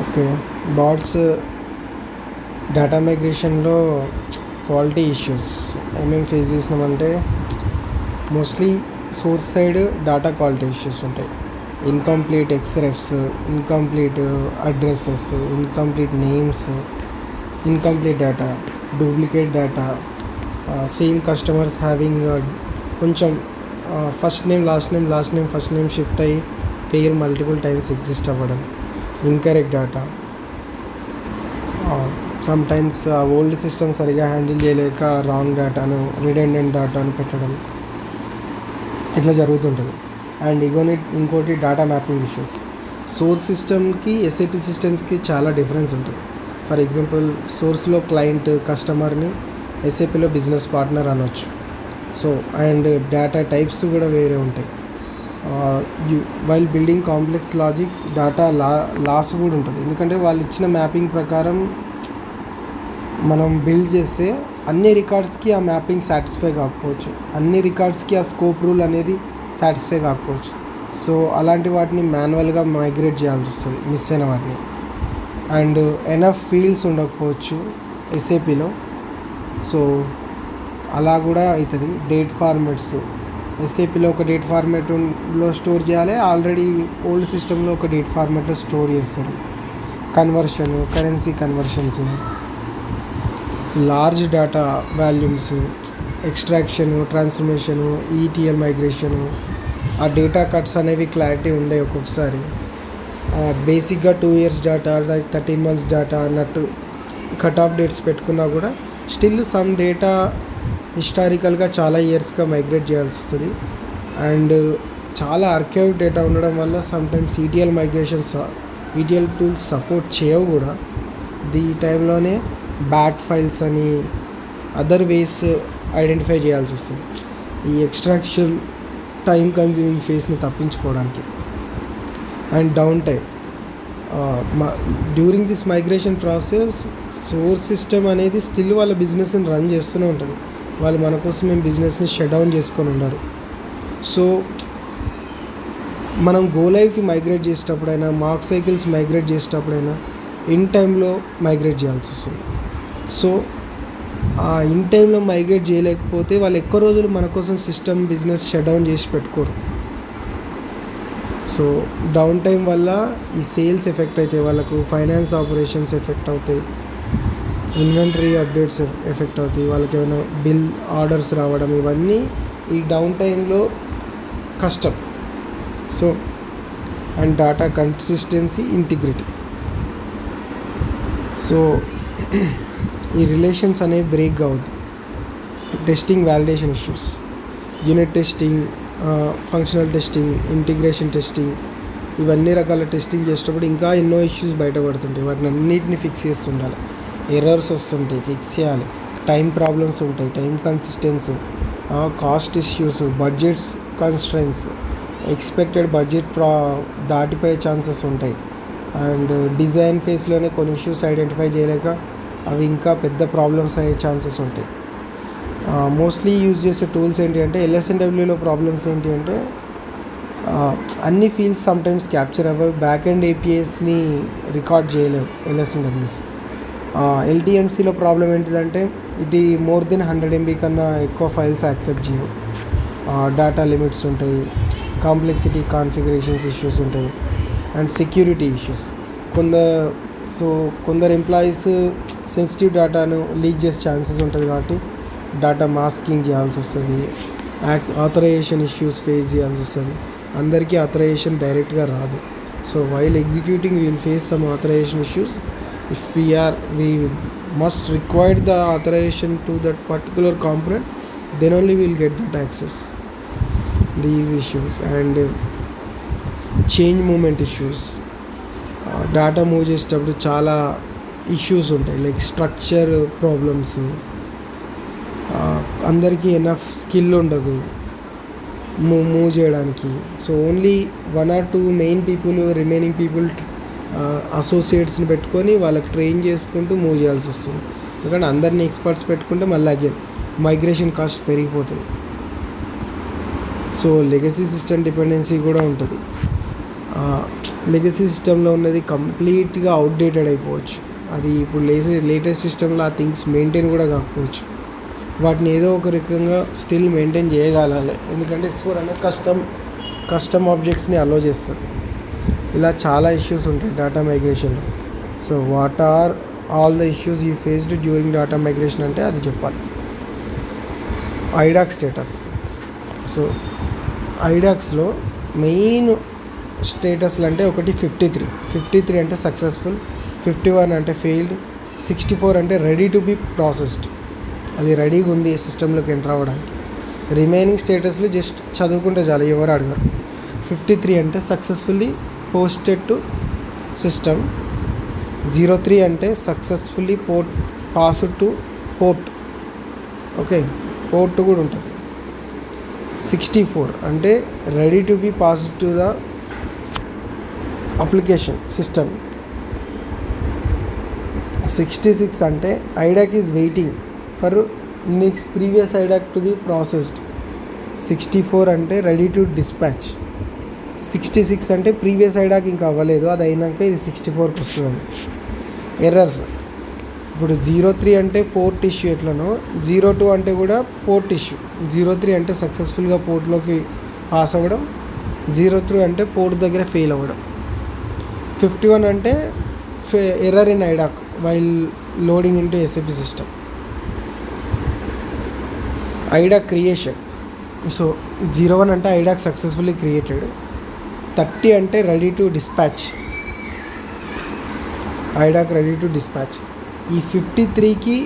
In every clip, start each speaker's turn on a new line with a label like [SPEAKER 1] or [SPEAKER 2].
[SPEAKER 1] Okay. Bots data మైగ్రేషన్‌లో quality issues ఏమేమి face చేసినామంటే, mostly source side data quality issues ఉంటాయి. Incomplete xrefs, incomplete addresses, incomplete names, incomplete data, duplicate data, same customers having కొంచెం first name, last name, last name, first name shift అయ్యి పేరు multiple times exist అవ్వడం, incorrect data, some times old system సరిగా handle చేయలేక wrong డేటాను, redundant డేటాను పెట్టడం, ఇట్లా జరుగుతుంటుంది. అండ్ ఇంకోటి డేటా మ్యాపింగ్ ఇష్యూస్. సోర్స్ సిస్టమ్కి ఎస్ఏపి సిస్టమ్స్కి చాలా డిఫరెన్స్ ఉంటుంది. ఫర్ ఎగ్జాంపుల్, సోర్స్లో క్లయింట్ కస్టమర్ని, ఎస్ఏపిలో బిజినెస్ పార్ట్నర్ అనొచ్చు. సో అండ్ డేటా టైప్స్ కూడా వేరే ఉంటాయి. While building complex logics data loss కూడా ఉంటుంది. ఎందుకంటే వాళ్ళు ఇచ్చిన మ్యాపింగ్ ప్రకారం మనం బిల్డ్ చేస్తే అన్ని రికార్డ్స్కి ఆ మ్యాపింగ్ సాటిస్ఫై కాకపోవచ్చు, అన్ని రికార్డ్స్కి ఆ స్కోప్ రూల్ అనేది సాటిస్ఫై కాకపోవచ్చు. సో అలాంటి వాటిని మాన్యువల్గా మైగ్రేట్ చేయాల్సి వస్తుంది, మిస్ అయిన వాటిని. అండ్ ఎనఫ్ ఫీల్డ్స్ ఉండకపోవచ్చు ఎస్ఏపిలో, సో అలా కూడా అవుతుంది. డేట్ ఫార్మాట్స్ ఎస్ఏపిలో ఒక డేట్ ఫార్మాట్లో స్టోర్ చేయాలి, ఆల్రెడీ ఓల్డ్ సిస్టంలో ఒక డేట్ ఫార్మాట్లో స్టోర్ చేస్తారు. Currency conversions, large data volumes, extraction, transformation, ETL migration, ఆ డేటా కట్స్ అనేవి క్లారిటీ ఉండే ఒక్కొక్కసారి. బేసిక్గా 2 years డేటా, 13 months డేటా అన్నట్టు కట్ ఆఫ్ డేట్స్ పెట్టుకున్నా కూడా స్టిల్ సమ్ డేటా హిస్టారికల్గా చాలా ఇయర్స్గా మైగ్రేట్ చేయాల్సి వస్తుంది. అండ్ చాలా ఆర్కైవ్ డేటా ఉండడం వల్ల సమ్టైమ్స్ ఈటీఎల్ టూల్స్ సపోర్ట్ చేయవు కూడా. ఈ టైంలోనే బ్యాట్ ఫైల్స్ అని అదర్ వేస్ ఐడెంటిఫై చేయాల్సి వస్తుంది, ఈ ఎక్స్ట్రాక్షన్ టైం కన్జ్యూమింగ్ ఫేస్ని తప్పించుకోవడానికి. And down time during this migration process, source system అనేది స్టిల్ వాళ్ళ బిజినెస్ని రన్ చేస్తూనే ఉంటుంది. వాళ్ళు మన కోసం మేము బిజినెస్ని షట్ డౌన్ చేసుకొని ఉన్నారు. సో మనం గో లైవ్కి మైగ్రేట్ చేసేటప్పుడైనా, మార్క్ సైకిల్స్ మైగ్రేట్ చేసేటప్పుడైనా ఇన్ టైంలో మైగ్రేట్ చేయాల్సి వస్తుంది. సో ఆ ఇన్ టైంలో మైగ్రేట్ చేయలేకపోతే వాళ్ళు ఎక్కువ రోజులు మన కోసం సిస్టమ్ బిజినెస్ షట్ డౌన్ చేసి పెట్టుకోరు. సో డౌన్ టైం వల్ల ఈ సేల్స్ ఎఫెక్ట్ అవుతాయి, వాళ్ళకు ఫైనాన్స్ ఆపరేషన్స్ ఎఫెక్ట్ అవుతాయి, ఇన్వెంటరీ అప్డేట్స్ ఎఫెక్ట్ అవుతాయి, వాళ్ళకి ఏమైనా బిల్ ఆర్డర్స్ రావడం, ఇవన్నీ ఈ డౌన్ టైంలో కష్టం. So and data consistency, integrity. So ఈ రిలేషన్స్ అనేవి బ్రేక్ కావద్దు. Testing, validation issues, unit testing, functional testing, integration testing, ఇవన్నీ రకాల టెస్టింగ్ చేసేటప్పుడు ఇంకా ఎన్నో ఇష్యూస్ బయటపడుతుంటాయి. వాటిని అన్నిటిని ఫిక్స్ చేస్తుండాలి. ఎర్రర్స్ వస్తుంటాయి, ఫిక్స్ చేయాలి. టైం ప్రాబ్లమ్స్ ఉంటాయి, time consistency, cost issues, budgets constraints, expected budget దాటిపోయే ఛాన్సెస్ ఉంటాయి. అండ్ డిజైన్ ఫేస్లోనే కొన్ని ఇష్యూస్ ఐడెంటిఫై చేయలేక అవి ఇంకా పెద్ద ప్రాబ్లమ్స్ అయ్యే ఛాన్సెస్ ఉంటాయి. మోస్ట్లీ యూజ్ చేసే టూల్స్ ఏంటి అంటే, LSNWలో ప్రాబ్లమ్స్ ఏంటి అంటే, అన్ని ఫీల్డ్స్ సమ్టైమ్స్ క్యాప్చర్ అవ్వవు, బ్యాక్ ఎండ్ ఏపీఎస్ని రికార్డ్ చేయలేవు LSNWs. LTMCలో ప్రాబ్లం ఏంటిదంటే, ఇది మోర్ దెన్ 100 MB కన్నా ఎక్కువ ఫైల్స్ యాక్సెప్ట్ చేయవు, డేటా లిమిట్స్ ఉంటాయి, కాంప్లెక్సిటీ కాన్ఫిగరేషన్స్ ఇష్యూస్ ఉంటాయి, అండ్ సెక్యూరిటీ ఇష్యూస్. కొందరు ఎంప్లాయీస్ సెన్సిటివ్ డేటాను లీక్ చేసే ఛాన్సెస్ ఉంటుంది, కాబట్టి డేటా మాస్కింగ్ చేయాల్సి వస్తుంది, ఆథరైజేషన్ ఇష్యూస్ ఫేస్ చేయాల్సి వస్తుంది. అందరికీ ఆథరైజేషన్ డైరెక్ట్గా రాదు. So while executing will face some authorization issues. If we must require the authorization to that particular component, then only we will get that access. These issues and change movement issues. Data move చేసేటప్పుడు చాలా issues ఉంటాయి, like structure problems, అందరికీ enough skill ఉండదు move చేయడానికి. So only 1 or 2 main people, remaining people అసోసియేట్స్ని పెట్టుకొని వాళ్ళకి train చేసుకుంటూ మూవ్ చేయాల్సి వస్తుంది. ఎందుకంటే అందరినీ ఎక్స్పర్ట్స్ పెట్టుకుంటే మళ్ళీ అగైన్ మైగ్రేషన్ కాస్ట్ పెరిగిపోతుంది. సో లెగసీ సిస్టమ్ డిపెండెన్సీ కూడా ఉంటుంది. లెగసీ సిస్టంలో ఉన్నది కంప్లీట్గా అవుట్డేటెడ్ అయిపోవచ్చు. అది ఇప్పుడు లేటెస్ట్ సిస్టంలో ఆ థింగ్స్ మెయింటైన్ కూడా కాకపోవచ్చు. వాటిని ఏదో ఒక రకంగా స్టిల్ మెయింటైన్ చేయగలాలి, ఎందుకంటే S4 అనేది కస్టమ్ ఆబ్జెక్ట్స్ని అలో చేస్తుంది. ఇలా చాలా ఇష్యూస్ ఉంటాయి డేటా మైగ్రేషన్లో. So what are all the issues you faced during data migration అంటే అది చెప్పాలి. IDoc status. సో ఐడాక్స్లో మెయిన్ స్టేటస్లు అంటే ఒకటి 53 అంటే సక్సెస్ఫుల్, 51 అంటే ఫెయిల్డ్, 64 అంటే రెడీ టు బి ప్రాసెస్డ్, అది రెడీగా ఉంది సిస్టంలోకి ఎంటర్ అవ్వడానికి. రిమైనింగ్ స్టేటస్లు జస్ట్ చదువుకుంటే చాలు, ఎవరు అడగరు. 53 అంటే సక్సెస్ఫుల్లీ పోస్టెడ్ టు సిస్టమ్, 03 అంటే successfully passed to port. Okay, port కూడా ఉంటుంది. 64 అంటే ready to be passed to the application system. 66 అంటే IDoc is waiting for next previous IDoc to be processed. 64 అంటే రెడీ టు డిస్పాచ్. 66 అంటే previous IDoc ఇంకా అవ్వలేదు, అది అయినాక ఇది 64కి వస్తుంది. ఎర్రర్స్. ఇప్పుడు 03 అంటే పోర్ట్ ఇష్యూ ఎట్లనో, 02 అంటే కూడా పోర్ట్ ఇష్యూ. 03 అంటే సక్సెస్ఫుల్గా పోర్ట్లోకి పాస్ అవ్వడం, 03 అంటే పోర్ట్ దగ్గర ఫెయిల్ అవ్వడం. 51 అంటే error in IDoc while loading into SAP system. IDoc creation. So 01 అంటే ఐడాక్ సక్సెస్ఫుల్లీ క్రియేటెడ్, 30 అంటే ready to dispatch, IDoc ready to dispatch. ఈ 53కి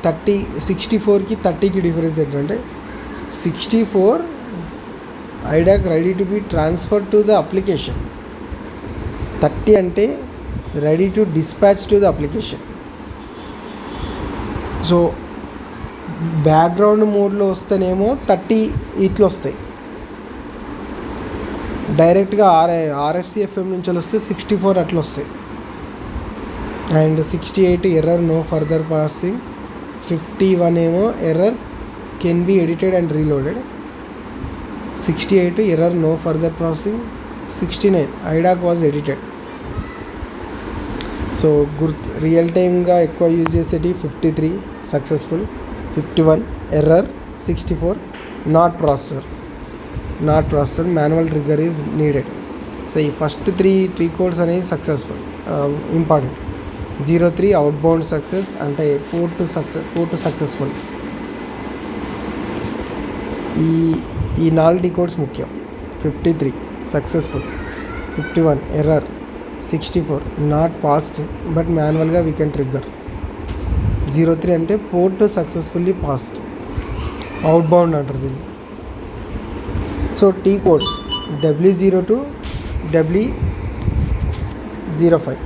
[SPEAKER 1] 30, 64కి 30కి డిఫరెన్స్ ఏంటంటే 64 IDoc ready to be transfer to the application, 30 అంటే ready to dispatch to the application. So background మోడ్లో వస్తేనేమో 30 ఇట్లా వస్తాయి, డైరెక్ట్గా RFC/FM నుంచి వస్తే 64 అట్లా వస్తాయి. And 68 error no further processing, 51 ఏమో error can be edited and reloaded, 68 error no further processing, 69 IDoc was edited. So real టైమ్గా ఎక్కువ యూజ్ చేసేటి 53 successful, 51 error, 64 not processor manual trigger is needed. So ఈ first three codes అనేవి successful important. 03 outbound success అంటే port successful. ఈ 4 codes ముఖ్యం. 53 successful, 51 error, 64 not passed but మాన్యువల్గా we can trigger, 03 అంటే port successfully passed, out bound అంటారు దీన్ని. So T codes W02 W05.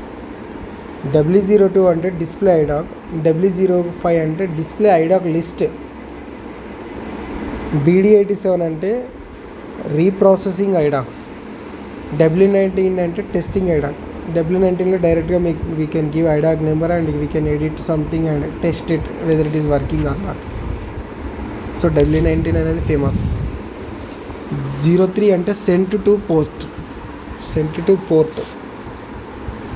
[SPEAKER 1] W02 అంటే డిస్ప్లే ఐడాక్, W05 అంటే డిస్ప్లే ఐడాక్ లిస్ట్, BD87 అంటే రీప్రాసెసింగ్ ఐడాక్స్, W19 అంటే టెస్టింగ్ ఐడాక్. W19లో డైరెక్ట్గా we can give IDoc number and we can edit something and test it whether it is working or not. So W19 అనేది famous. 03 అంటే sent to port.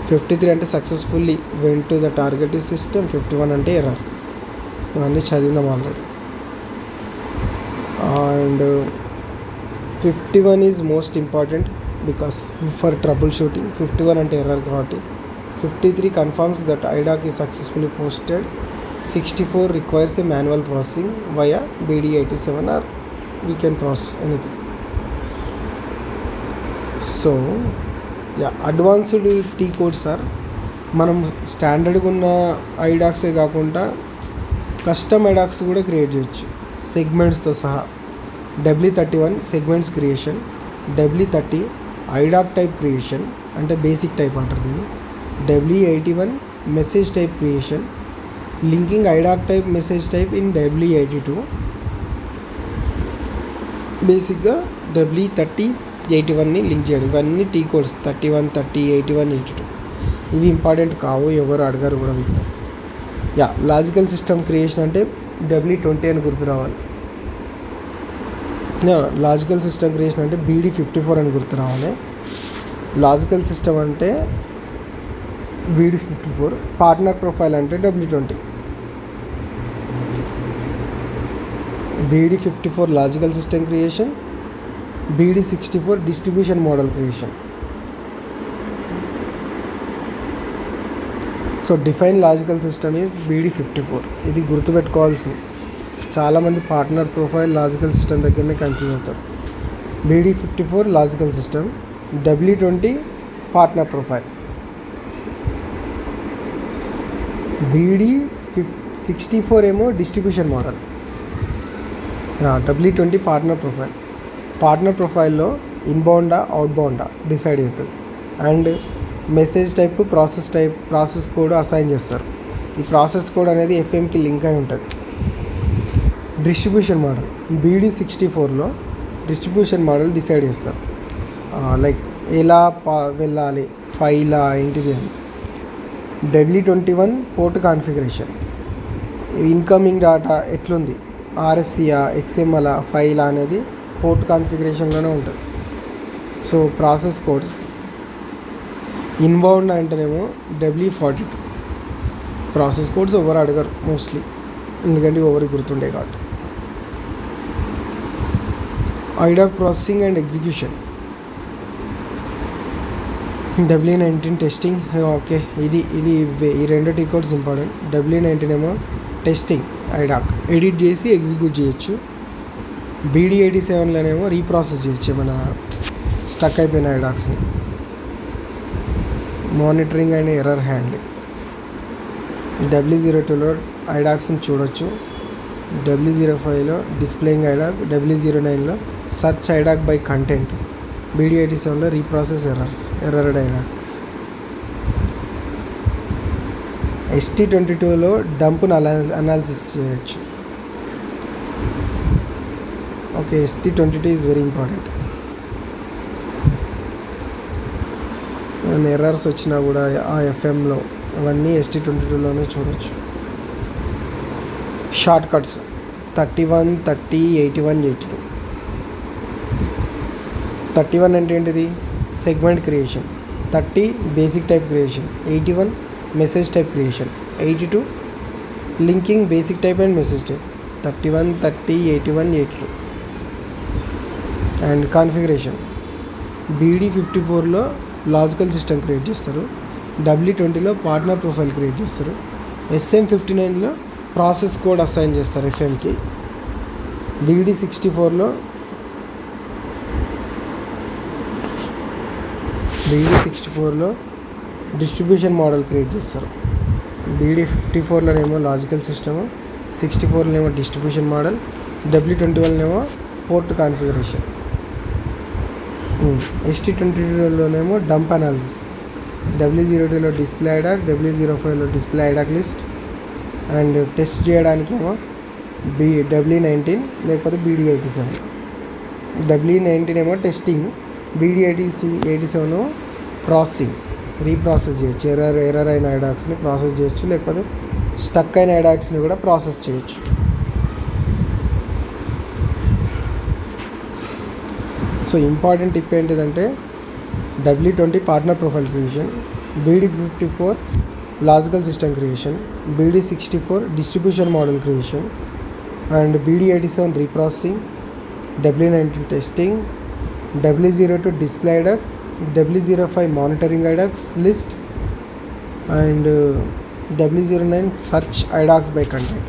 [SPEAKER 1] 53 అంటే successfully went to the target system, 51 అంటే error. ఇవన్నీ చదివినాం already. And 51 is most important because for troubleshooting. 51 అంటే error కాబట్టి. 53 confirms that IDoc is successfully posted. 64 requires a manual processing via BD87 or we can process anything. So advanced T codes sir, మనం స్టాండర్డ్గా ఉన్న ఐడాక్సే కాకుండా custom ఐడాక్స్ కూడా create చేయొచ్చు సెగ్మెంట్స్తో సహా. W31 segments creation, W30 IDoc type creation అంటే basic type అంటారు దీన్ని, W81 message type creation, linking IDoc type message type in W82. బేసిక్గా W30, 81ని లింక్ చేయడం. ఇవన్నీ T కోడ్స్ 31, 30, 81, 82. ఇవి ఇంపార్టెంట్ కావు, ఎవరు అడగారు కూడా వీటిని. లాజికల్ సిస్టమ్ క్రియేషన్ అంటే W20 అని గుర్తు రావాలి. లాజికల్ సిస్టమ్ క్రియేషన్ అంటే BD54 అని గుర్తు రావాలి. లాజికల్ సిస్టమ్ అంటే BD54, పార్ట్నర్ ప్రొఫైల్ అంటే W20. BD54 logical system creation, BD64 distribution model creation. So define logical system is BD54. ఇది గుర్తుపెట్టుకోవాల్సింది. చాలామంది పార్ట్నర్ ప్రొఫైల్ లాజికల్ సిస్టమ్ దగ్గరనే కన్ఫ్యూజ్ అవుతారు. BD54 logical system, W20 partner profile. BD64 ఏమో distribution model, W20 partner profile. Partner ప్రొఫైల్లో ఇన్బౌండా అవుట్బౌండా decide అవుతుంది. And message type, process code assign చేస్తారు. ఈ ప్రాసెస్ కోడ్ అనేది FMకి లింక్ అయి ఉంటుంది. డిస్ట్రిబ్యూషన్ మోడల్ BD64లో డిస్ట్రిబ్యూషన్ మోడల్ డిసైడ్ చేస్తారు. లైక్ ఎలా వెళ్ళాలి ఫైలా ఏంటిది అని. W21 port configuration, incoming data ఎట్లుంది, RFCయా XML ఫైలా అనేది పోర్ట్ కాన్ఫిగరేషన్లోనే ఉంటుంది. So process codes. ఇన్బౌండ్ అంటేనేమో W42. ప్రాసెస్ కోడ్స్ ఎవరు అడగరు మోస్ట్లీ, ఎందుకంటే ఎవరికి గుర్తుండే కాబట్టి. IDOC processing and execution, W19 testing. Okay, ఇది ఈ రెండు టీ కోడ్స్ ఇంపార్టెంట్. W19 ఏమో టెస్టింగ్, IDOC ఎడిట్ చేసి ఎగ్జిక్యూట్ చేయొచ్చు. BD87లోనేమో రీప్రాసెస్ చేయొచ్చు ఏమైనా స్టక్ అయిపోయిన IDOCస్ని. Monitoring and error handling. W02లో IDOCస్ని చూడొచ్చు. W05లో డిస్ప్లేయింగ్ IDOC. W09లో సర్చ్ IDOC బై కంటెంట్. BD87లో రీప్రాసెస్ ఎర్రర్డ్ IDOCs. ST22లో డంప్ను అనాలిసిస్ చేయొచ్చు. Okay, ST22 is very important. Errors వచ్చినా కూడా ఆ FMలో అవన్నీ ST22లోనే చూడొచ్చు. Short cuts 31, 30, 81, 82. 31 అంటే ఏంటిది? Segment creation. 30 basic type creation. 81 message type creation. 82 linking basic type and message type. 31, 30, 81, 82. And configuration. BD54లో లాజికల్ సిస్టమ్ క్రియేట్ చేస్తారు. W20లో పార్ట్నర్ ప్రొఫైల్ క్రియేట్ చేస్తారు. SM59లో ప్రాసెస్ కోడ్ అసైన్ చేస్తారు FMకి. BD64లో డిస్ట్రిబ్యూషన్ మోడల్ క్రియేట్ చేస్తారు. BD54లోనేమో లాజికల్ సిస్టము, 64లోనేమో డిస్ట్రిబ్యూషన్ మోడల్, W21లోనేమో పోర్ట్ కాన్ఫిగరేషన్. ST22లోనేమో డంప్ అనాలిసిస్. W02లో డిస్ప్లే IDOC, W05లో display IDOC list. And test చేయడానికేమో W19 లేకపోతే BD87. W19 ఏమో టెస్టింగ్, BD87 ప్రాసెసింగ్, రీప్రాసెస్ చేయొచ్చు. ఎర్రర్ అయిన IDOCస్ని ప్రాసెస్ చేయొచ్చు, లేకపోతే స్టక్ అయిన IDOCస్ని కూడా ప్రాసెస్ చేయొచ్చు. సో ఇంపార్టెంట్ టిప్ ఏంటిదంటే W20 partner profile creation, BD54 logical system creation, BD64 distribution model creation, and BD87 reprocessing, W19 testing, W02 display IDOCs, W05 monitoring IDOCs list, and W09 search IDOCs by content.